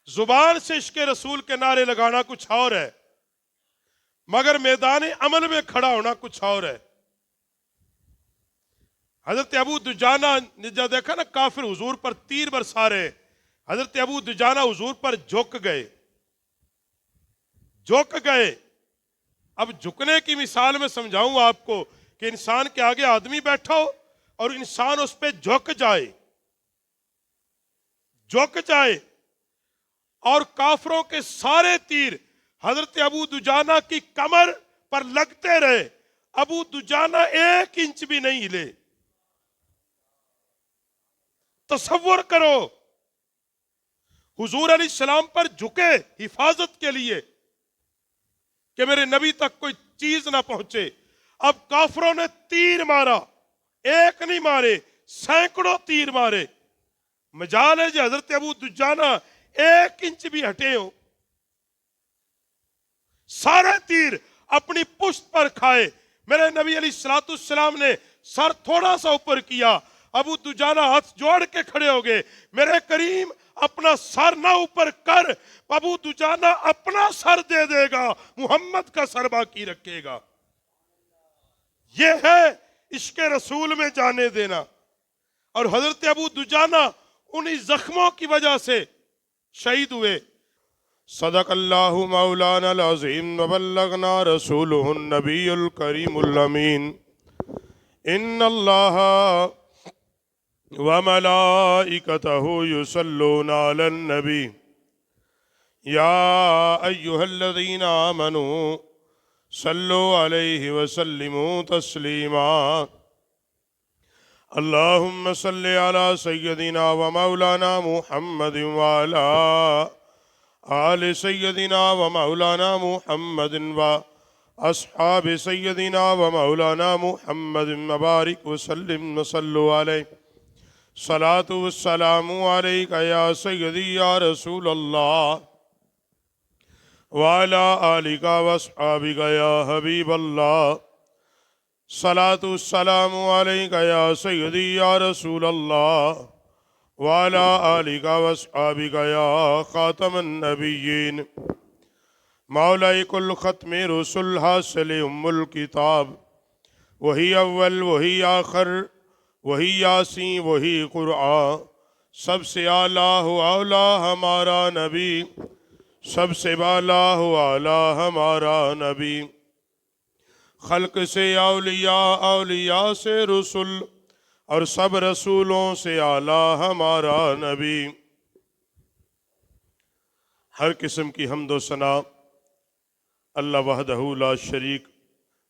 زبان سے عشق رسول کے نعرے لگانا کچھ اور ہے، مگر میدان عمل میں کھڑا ہونا کچھ اور ہے۔ حضرت ابو دجانہ نے جب دیکھا نا کافر حضور پر تیر برسا رہے، حضرت ابو دجانہ حضور پر جھک گئے۔ اب جھکنے کی مثال میں سمجھاؤں آپ کو کہ انسان کے آگے آدمی بیٹھا ہو اور انسان اس پہ جھک جائے اور کافروں کے سارے تیر حضرت ابو دجانہ کی کمر پر لگتے رہے، ابو دجانہ 1 انچ بھی نہیں ہلے۔ تصور کرو، حضور علیہ السلام پر جھکے حفاظت کے لیے کہ میرے نبی تک کوئی چیز نہ پہنچے۔ اب کافروں نے تیر مارا، 1 نہیں مارے، سینکڑوں تیر مارے۔ مجال ہے جی حضرت ابو دجانہ 1 انچ بھی ہٹے ہو، سارے تیر اپنی پشت پر کھائے۔ میرے نبی علیہ السلام نے سر تھوڑا سا اوپر کیا، ابو دجانہ ہاتھ جوڑ کے کھڑے ہو گئے، میرے کریم اپنا سر نہ اوپر کر، ابو دجانہ اپنا سر دے دے گا، محمد کا سر باقی رکھے گا۔ یہ ہے عشق رسول میں جانے دینا۔ اور حضرت ابو دجانہ انہی زخموں کی وجہ سے شہید ہوئے۔ صدق اللہ مولانا العظیم وبلغنا رسولہ النبی الکریم الامین۔ ان اللہ وملائکتہ یصلون علی النبی یا ایہا الذین آمنوا صلوا علیہ وسلموا تسلیما۔ اللہم صل علی سیدنا ومولانا محمد وعلی آل سیدنا ومولانا محمد واصحاب سیدنا ومولانا محمد مبارک وسلم وصلوا علیہ۔ صلاۃ والسلام علیک یا سیدی یا رسول اللہ وعلی آلک واصحابک یا حبیب اللہ۔ صلاۃ والسلام علیک یا سیدی یا رسول اللہ وعلی آلک واصحابک یا خاتم النبیین۔ مولا کل ختم رسول حاصل الکتاب، وہی اول وہی آخر وہی یاسین وہی قرآن، سب سے اعلیٰ و اولیٰ ہمارا نبی، سب سے بالا و اعلیٰ ہمارا نبی۔ خلق سے اولیاء، اولیاء سے رسول، اور سب رسولوں سے اعلیٰ ہمارا نبی۔ ہر قسم کی حمد و ثنا اللہ وحدہ لا شریک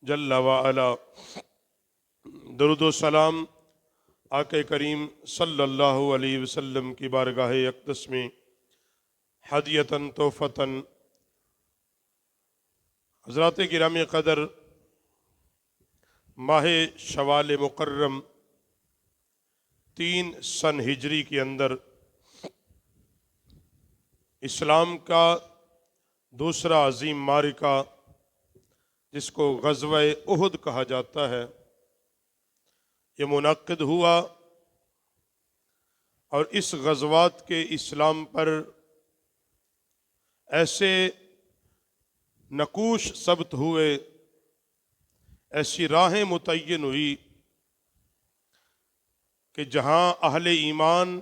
جل وعلا۔ درود و سلام آقا کریم صلی اللہ علیہ وسلم کی بارگاہ اقدس میں ہدیتاً تحفتاً۔ حضرات گرامی قدر، ماہ شوال مکرم 3 سن ہجری کے اندر اسلام کا دوسرا عظیم معرکہ، جس کو غزوہ احد کہا جاتا ہے، یہ منعقد ہوا، اور اس غزوات کے اسلام پر ایسے نقوش ثبت ہوئے، ایسی راہیں متعین ہوئی کہ جہاں اہل ایمان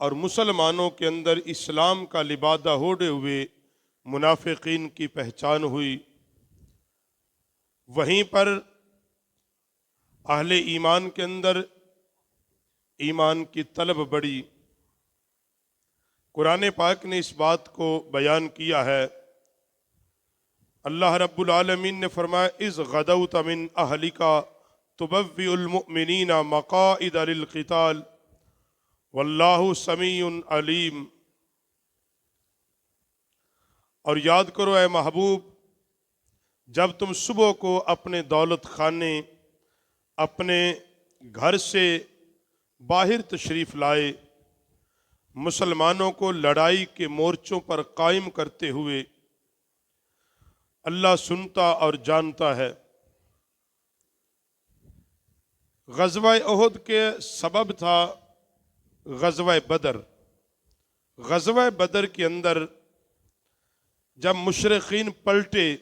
اور مسلمانوں کے اندر اسلام کا لبادہ اوڑھے ہوئے منافقین کی پہچان ہوئی، وہیں پر اہل ایمان کے اندر ایمان کی طلب بڑھی۔ قرآن پاک نے اس بات کو بیان کیا ہے۔ اللہ رب العالمین نے فرمایا اذ غدوت من اہلک تبوئ المؤمنین مقاعد للقتال واللہ سمیع علیم۔ اور یاد کرو اے محبوب، جب تم صبح کو اپنے دولت خانے، اپنے گھر سے باہر تشریف لائے، مسلمانوں کو لڑائی کے مورچوں پر قائم کرتے ہوئے، اللہ سنتا اور جانتا ہے۔ غزوہ احد کے سبب تھا غزوہ بدر۔ غزوہ بدر کے اندر جب مشرقین پلٹے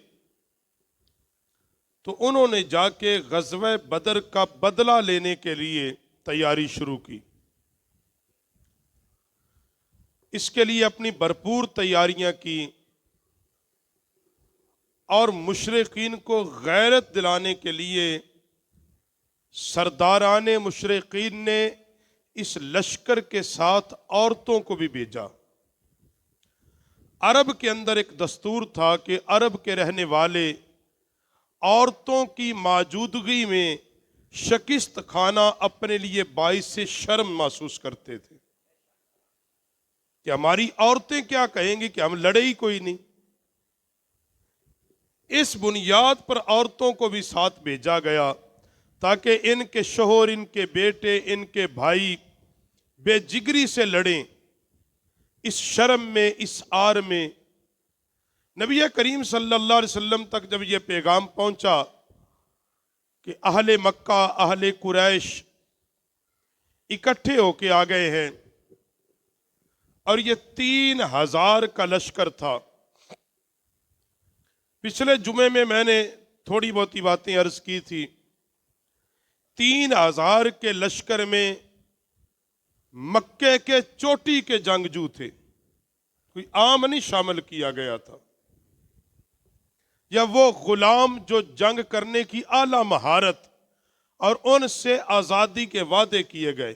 تو انہوں نے جا کے غزوہ بدر کا بدلہ لینے کے لیے تیاری شروع کی. اس کے لیے اپنی بھرپور تیاریاں کی اور مشرقین کو غیرت دلانے کے لیے سرداران مشرقین نے اس لشکر کے ساتھ عورتوں کو بھی بھیجا. عرب کے اندر ایک دستور تھا کہ عرب کے رہنے والے عورتوں کی موجودگی میں شکست کھانا اپنے لیے باعث سے شرم محسوس کرتے تھے کہ ہماری عورتیں کیا کہیں گی کہ ہم لڑے ہی کوئی نہیں. اس بنیاد پر عورتوں کو بھی ساتھ بھیجا گیا تاکہ ان کے شوہر، ان کے بیٹے، ان کے بھائی بے جگری سے لڑیں. اس شرم میں، اس آر میں نبی کریم صلی اللہ علیہ وسلم تک جب یہ پیغام پہنچا کہ اہل مکہ، اہل قریش اکٹھے ہو کے آ گئے ہیں اور یہ 3000 کا لشکر تھا. پچھلے جمعے میں نے تھوڑی بہت باتیں عرض کی تھی. 3000 کے لشکر میں مکے کے چوٹی کے جنگجو تھے، کوئی عام نہیں شامل کیا گیا تھا، یا وہ غلام جو جنگ کرنے کی اعلیٰ مہارت اور ان سے آزادی کے وعدے کیے گئے.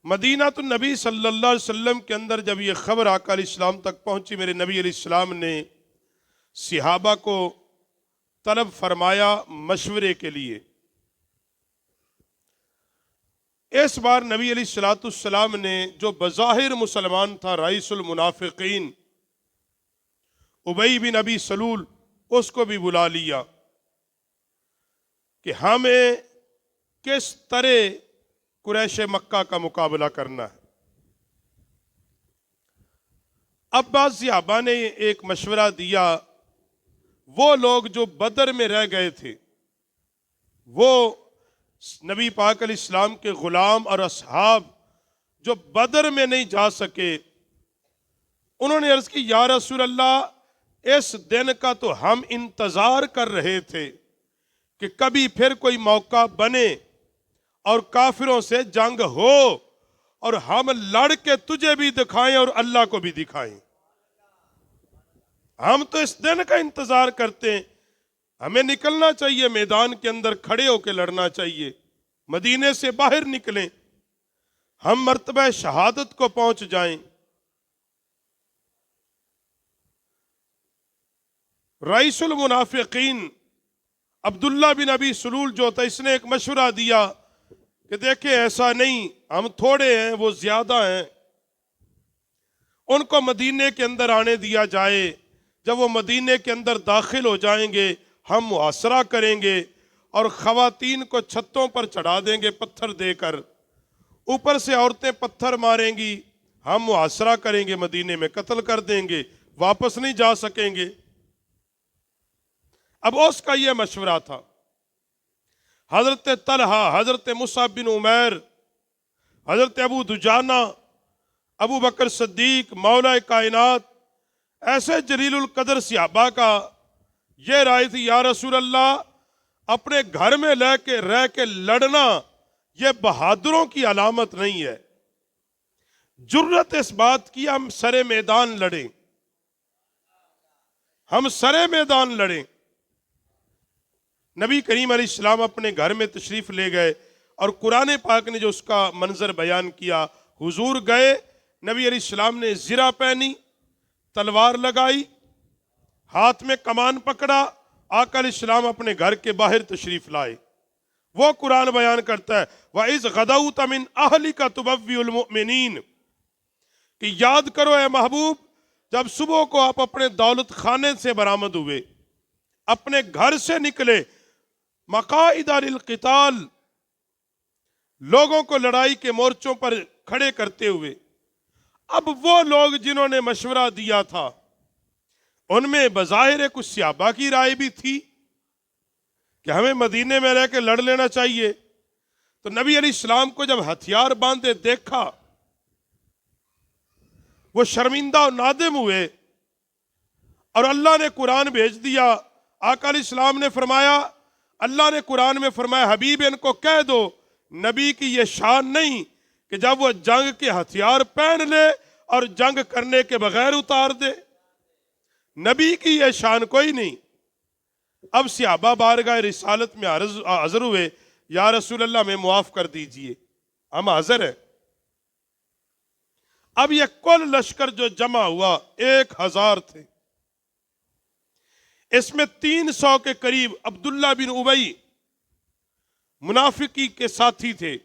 مدینہ النبی صلی اللہ علیہ وسلم کے اندر جب یہ خبر آقا علیہ السلام تک پہنچی، میرے نبی علیہ السلام نے صحابہ کو طلب فرمایا مشورے کے لیے. اس بار نبی علیہ السلام نے جو بظاہر مسلمان تھا، رئیس المنافقین ابی بن ابی سلول، اس کو بھی بلا لیا کہ ہمیں کس طرح قریش مکہ کا مقابلہ کرنا ہے. اب بعض صحابہ نے ایک مشورہ دیا، وہ لوگ جو بدر میں رہ گئے تھے، وہ نبی پاک علیہ السلام کے غلام اور اصحاب جو بدر میں نہیں جا سکے، انہوں نے عرض کی یا رسول اللہ، اس دن کا تو ہم انتظار کر رہے تھے کہ کبھی پھر کوئی موقع بنے اور کافروں سے جنگ ہو اور ہم لڑ کے تجھے بھی دکھائیں اور اللہ کو بھی دکھائیں. ہم تو اس دن کا انتظار کرتے ہیں، ہمیں نکلنا چاہیے، میدان کے اندر کھڑے ہو کے لڑنا چاہیے، مدینے سے باہر نکلیں، ہم مرتبہ شہادت کو پہنچ جائیں. رئیس المنافقین عبداللہ بن ابی سلول جو تھا، اس نے ایک مشورہ دیا کہ دیکھیں ایسا نہیں، ہم تھوڑے ہیں، وہ زیادہ ہیں، ان کو مدینے کے اندر آنے دیا جائے. جب وہ مدینے کے اندر داخل ہو جائیں گے ہم محاصرہ کریں گے اور خواتین کو چھتوں پر چڑھا دیں گے پتھر دے کر، اوپر سے عورتیں پتھر ماریں گی، ہم محاصرہ کریں گے، مدینے میں قتل کر دیں گے، واپس نہیں جا سکیں گے. اب اس کا یہ مشورہ تھا. حضرت طلحہ، حضرت مصعب بن عمیر، حضرت ابو دجانہ، ابو بکر صدیق، مولا کائنات، ایسے جلیل القدر صحابہ کا یہ رائے تھی یا رسول اللہ، اپنے گھر میں رہ کے لڑنا یہ بہادروں کی علامت نہیں ہے. جرت اس بات کی ہم سرے میدان لڑیں، ہم سرے میدان لڑیں. نبی کریم علیہ السلام اپنے گھر میں تشریف لے گئے اور قرآن پاک نے جو اس کا منظر بیان کیا، حضور گئے، نبی علیہ السلام نے زرہ پہنی، تلوار لگائی، ہاتھ میں کمان پکڑا، آقا علیہ السلام اپنے گھر کے باہر تشریف لائے. وہ قرآن بیان کرتا ہے وَإِذْ غَدَوْتَ مِنْ أَهْلِكَ تُبَوِّئُ الْمُؤْمِنِينَ، کہ یاد کرو اے محبوب، جب صبح کو آپ اپنے دولت خانے سے برآمد ہوئے، اپنے گھر سے نکلے، مقاعد للقتال، لوگوں کو لڑائی کے مورچوں پر کھڑے کرتے ہوئے. اب وہ لوگ جنہوں نے مشورہ دیا تھا ان میں بظاہر کچھ صحابہ کی رائے بھی تھی کہ ہمیں مدینے میں رہ کے لڑ لینا چاہیے، تو نبی علیہ السلام کو جب ہتھیار باندھے دیکھا وہ شرمندہ اور نادم ہوئے، اور اللہ نے قرآن بھیج دیا۔ آقا علیہ السلام نے فرمایا، اللہ نے قرآن میں فرمایا حبیب ان کو کہہ دو نبی کی یہ شان نہیں کہ جب وہ جنگ کے ہتھیار پہن لے اور جنگ کرنے کے بغیر اتار دے، نبی کی یہ شان کوئی نہیں۔ اب صحابہ بارگاہ رسالت میں حاضر ہوئے، یا رسول اللہ میں معاف کر دیجئے، ہم حاضر ہیں۔ اب یہ کل لشکر جو جمع ہوا 1000 تھے، اس میں 300 کے قریب عبداللہ بن ابی منافقی کے ساتھی تھے۔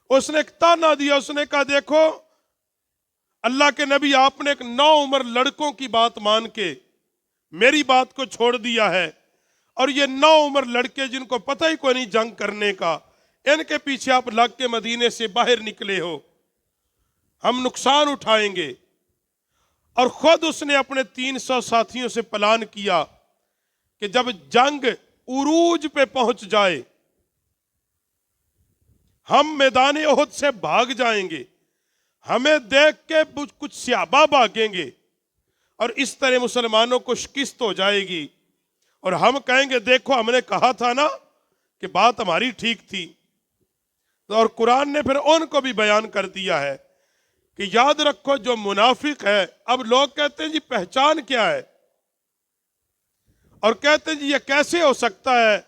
اس نے ایک تانا دیا، اس نے کہا دیکھو اللہ کے نبی آپ نے ایک نوعمر لڑکوں کی بات مان کے میری بات کو چھوڑ دیا ہے، اور یہ نوعمر لڑکے جن کو پتہ ہی کوئی نہیں جنگ کرنے کا، ان کے پیچھے آپ لگ کے مدینے سے باہر نکلے ہو، ہم نقصان اٹھائیں گے۔ اور خود اس نے اپنے 300 ساتھیوں سے پلان کیا کہ جب جنگ عروج پہ پہنچ جائے ہم میدان احد سے بھاگ جائیں گے، ہمیں دیکھ کے کچھ صحابہ بھاگیں گے، اور اس طرح مسلمانوں کو شکست ہو جائے گی، اور ہم کہیں گے دیکھو ہم نے کہا تھا نا کہ بات ہماری ٹھیک تھی۔ اور قرآن نے پھر ان کو بھی بیان کر دیا ہے کہ یاد رکھو جو منافق ہے، اب لوگ کہتے ہیں جی پہچان کیا ہے، اور کہتے ہیں جی یہ کیسے ہو سکتا ہے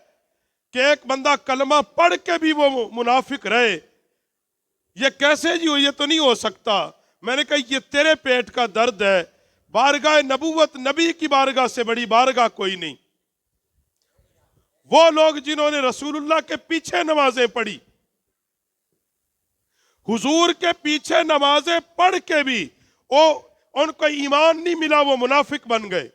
کہ ایک بندہ کلمہ پڑھ کے بھی وہ منافق رہے، یہ کیسے جی ہو، یہ تو نہیں ہو سکتا۔ میں نے کہا یہ تیرے پیٹ کا درد ہے، بارگاہ نبوت نبی کی بارگاہ سے بڑی بارگاہ کوئی نہیں۔ وہ لوگ جنہوں نے رسول اللہ کے پیچھے نمازیں پڑھی، حضور کے پیچھے نمازیں پڑھ کے بھی ان کو ایمان نہیں ملا، وہ منافق بن گئے۔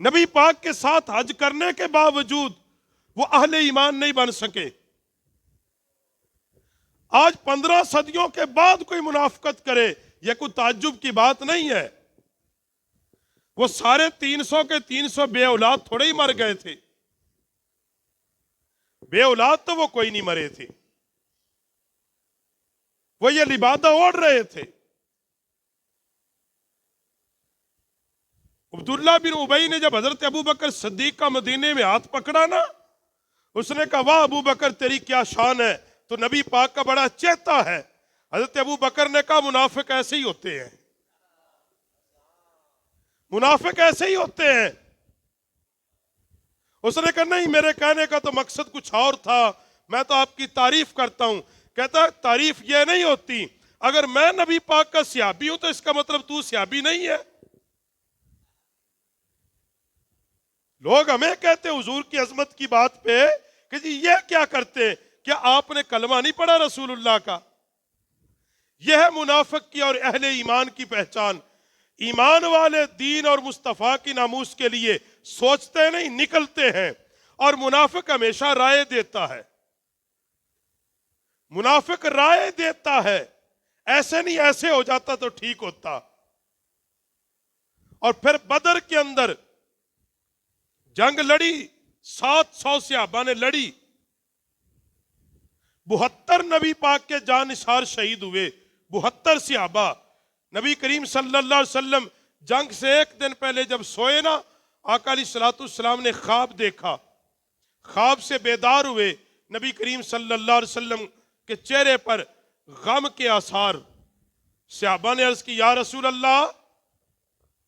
نبی پاک کے ساتھ حج کرنے کے باوجود وہ اہل ایمان نہیں بن سکے۔ آج 15 صدیوں کے بعد کوئی منافقت کرے یہ کوئی تعجب کی بات نہیں ہے۔ وہ سارے 300 کے 300 بے اولاد تھوڑے ہی مر گئے تھے، بے اولاد تو وہ کوئی نہیں مرے تھے، وہ یہ لبادہ اوڑھ رہے تھے۔ عبداللہ بن ابی نے جب حضرت ابو بکر صدیق کا مدینے میں ہاتھ پکڑا نا، اس نے کہا واہ ابو بکر تیری کیا شان ہے، تو نبی پاک کا بڑا چہتا ہے۔ حضرت ابو بکر نے کہا منافق ایسے ہی ہوتے ہیں، منافق ایسے ہی ہوتے ہیں۔ اس نے کہا نہیں، میرے کہنے کا تو مقصد کچھ اور تھا، میں تو آپ کی تعریف کرتا ہوں۔ کہتا تعریف یہ نہیں ہوتی، اگر میں نبی پاک کا صحابی ہوں تو اس کا مطلب تو صحابی نہیں ہے۔ لوگ ہمیں کہتے حضور کی عظمت کی بات پہ کہ جی یہ کیا کرتے، کیا آپ نے کلمہ نہیں پڑھا رسول اللہ کا؟ یہ ہے منافق کی اور اہل ایمان کی پہچان۔ ایمان والے دین اور مصطفیٰ کی ناموس کے لیے سوچتے نہیں، نکلتے ہیں، اور منافق ہمیشہ رائے دیتا ہے، منافق رائے دیتا ہے، ایسے نہیں ایسے ہو جاتا تو ٹھیک ہوتا۔ اور پھر بدر کے اندر جنگ لڑی، 700 صحابہ نے لڑی، 72 نبی پاک کے جانثار شہید ہوئے، 72 صحابہ۔ نبی کریم صلی اللہ علیہ وسلم جنگ سے ایک دن پہلے جب سوئے نا، آقا علیہ السلام نے خواب دیکھا، خواب سے بیدار ہوئے، نبی کریم صلی اللہ علیہ وسلم کے چہرے پر غم کے آثار۔ صحابہ نے عرض کی یا رسول اللہ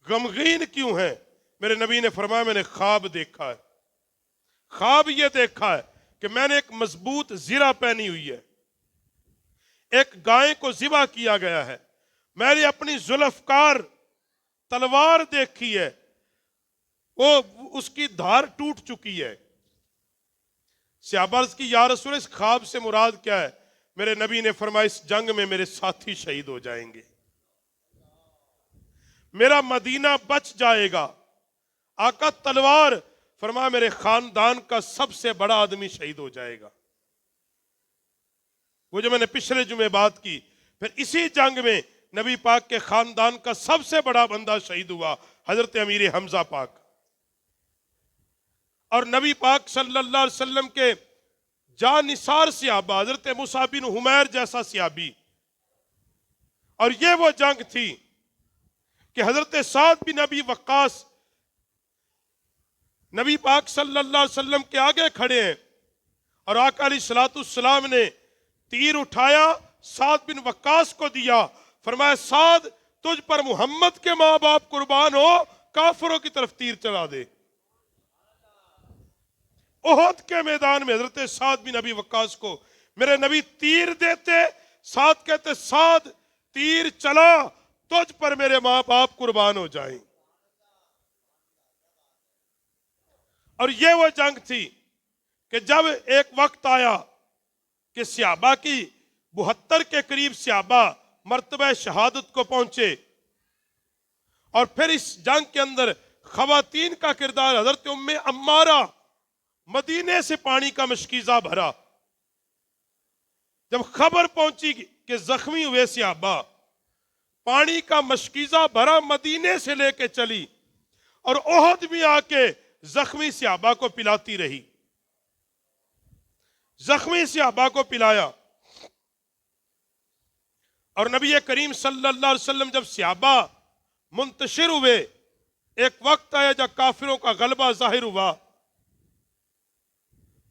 غمگین کیوں ہیں؟ میرے نبی نے فرمایا میں نے خواب دیکھا ہے، خواب یہ دیکھا ہے کہ میں نے ایک مضبوط زرہ پہنی ہوئی ہے، ایک گائے کو ذبح کیا گیا ہے، میں نے اپنی ذوالفقار تلوار دیکھی ہے، وہ اس کی دھار ٹوٹ چکی ہے۔ صحابہ عرض کی یا رسول اس خواب سے مراد کیا ہے؟ میرے نبی نے فرمایا اس جنگ میں میرے ساتھی شہید ہو جائیں گے، میرا مدینہ بچ جائے گا۔ آقا تلوار، فرمایا میرے خاندان کا سب سے بڑا آدمی شہید ہو جائے گا۔ وہ جو میں نے پچھلے جمعے بات کی، پھر اسی جنگ میں نبی پاک کے خاندان کا سب سے بڑا بندہ شہید ہوا، حضرت امیر حمزہ پاک۔ اور نبی پاک صلی اللہ علیہ وسلم کے جان نثار صحابہ، حضرت مصعب بن عمیر جیسا صحابی. اور یہ وہ جنگ تھی کہ حضرت سعد بن ابی وقاص نبی پاک صلی اللہ علیہ وسلم کے آگے کھڑے ہیں، اور آقا علیہ الصلوۃ والسلام نے تیر اٹھایا، سعد بن وقاص کو دیا، فرمایا سعد تجھ پر محمد کے ماں باپ قربان ہو، کافروں کی طرف تیر چلا دے. احد کے میدان میں حضرت سعد بن ابی وقاص کو میرے نبی تیر دیتے، سعد کہتے سعد تیر چلا، تجھ پر میرے ماں باپ قربان ہو جائیں. اور یہ وہ جنگ تھی کہ جب ایک وقت آیا کہ صحابہ کی 72 کے قریب صحابہ مرتبہ شہادت کو پہنچے، اور پھر اس جنگ کے اندر خواتین کا کردار، حضرت ام عمارہ مدینے سے پانی کا مشکیزہ بھرا. جب خبر پہنچی کہ زخمی ہوئے صحابہ، پانی کا مشکیزہ بھرا مدینے سے لے کے چلی، اور احد بھی آ کے زخمی صحابہ کو پلاتی رہی، زخمی صحابہ کو پلایا. اور نبی کریم صلی اللہ علیہ وسلم جب صحابہ منتشر ہوئے، ایک وقت آیا جب کافروں کا غلبہ ظاہر ہوا،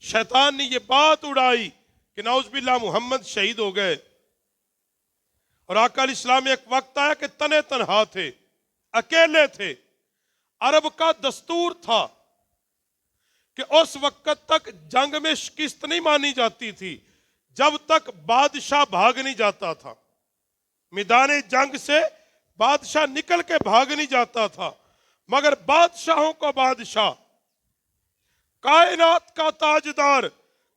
شیطان نے یہ بات اڑائی کہ نعوذ باللہ محمد شہید ہو گئے. اور آقا علیہ السلام ایک وقت آیا کہ تنے تنہا تھے، اکیلے تھے. عرب کا دستور تھا کہ اس وقت تک جنگ میں شکست نہیں مانی جاتی تھی جب تک بادشاہ بھاگ نہیں جاتا تھا. میدان جنگ سے بادشاہ نکل کے بھاگ نہیں جاتا تھا، مگر بادشاہوں کو بادشاہ، کائنات کا تاجدار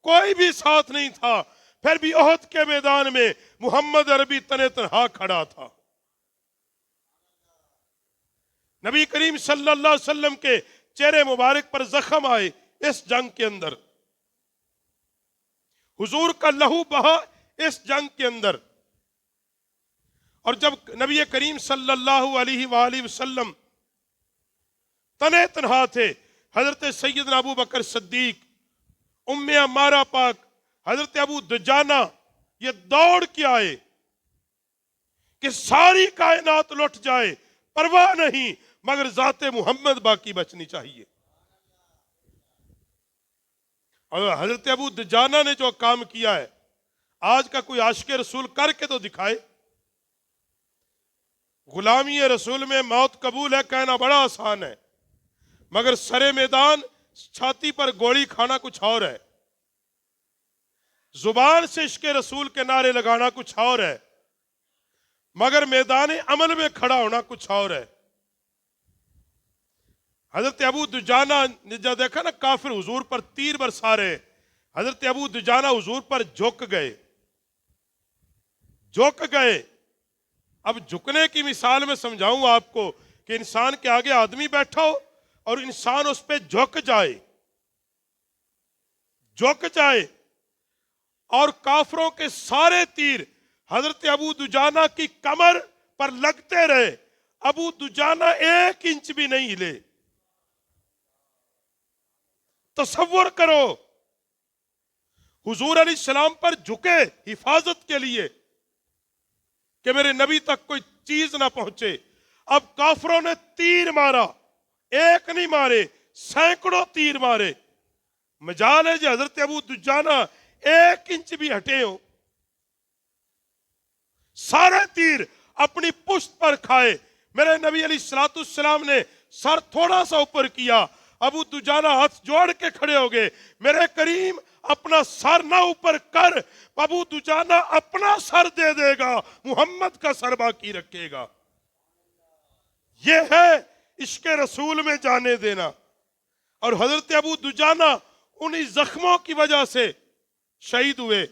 کوئی بھی ساتھ نہیں تھا، پھر بھی احد کے میدان میں محمد عربی تنے تنہا کھڑا تھا. نبی کریم صلی اللہ علیہ وسلم کے چہرے مبارک پر زخم آئے اس جنگ کے اندر، حضور کا لہو بہا اس جنگ کے اندر. اور جب نبی کریم صلی اللہ علیہ وآلہ وسلم تنے تنہا تھے، حضرت سیدنا ابو بکر صدیق، ام عمارہ پاک، حضرت ابو دجانہ یہ دوڑ کے آئے کہ ساری کائنات لٹ جائے پرواہ نہیں، مگر ذات محمد باقی بچنی چاہیے. اور حضرت ابو دجانہ نے جو کام کیا ہے، آج کا کوئی عاشق رسول کر کے تو دکھائے. غلامی رسول میں موت قبول ہے کہنا بڑا آسان ہے، مگر سرے میدان چھاتی پر گولی کھانا کچھ اور ہے. زبان سے عشق رسول کے نعرے لگانا کچھ اور ہے، مگر میدان عمل میں کھڑا ہونا کچھ اور ہے. حضرت ابو دجانہ نے جب دیکھا نا کافر حضور پر تیر برسا رہے، حضرت ابو دجانہ حضور پر جھک گئے. اب جھکنے کی مثال میں سمجھاؤں آپ کو کہ انسان کے آگے آدمی بیٹھا ہو اور انسان اس پہ جھک جائے اور کافروں کے سارے تیر حضرت ابو دجانہ کی کمر پر لگتے رہے، ابو دجانہ 1 انچ بھی نہیں ہلے. تصور کرو، حضور علیہ السلام پر جھکے حفاظت کے لیے کہ میرے نبی تک کوئی چیز نہ پہنچے. اب کافروں نے تیر مارا، 1 نہیں مارے، سینکڑوں تیر مارے. مجال ہے جی حضرت ابو دجانہ 1 انچ بھی ہٹے ہو، سارے تیر اپنی پشت پر کھائے. میرے نبی علیہ الصلوۃ والسلام نے سر تھوڑا سا اوپر کیا، ابو دجانہ ہاتھ جوڑ کے کھڑے ہو گئے. میرے کریم اپنا سر نہ اوپر کر، ابو دجانہ اپنا سر دے دے گا، محمد کا سر باقی رکھے گا. یہ ہے عشق رسول میں جانے دینا. اور حضرت ابو دجانہ انہی زخموں کی وجہ سے شہید ہوئے.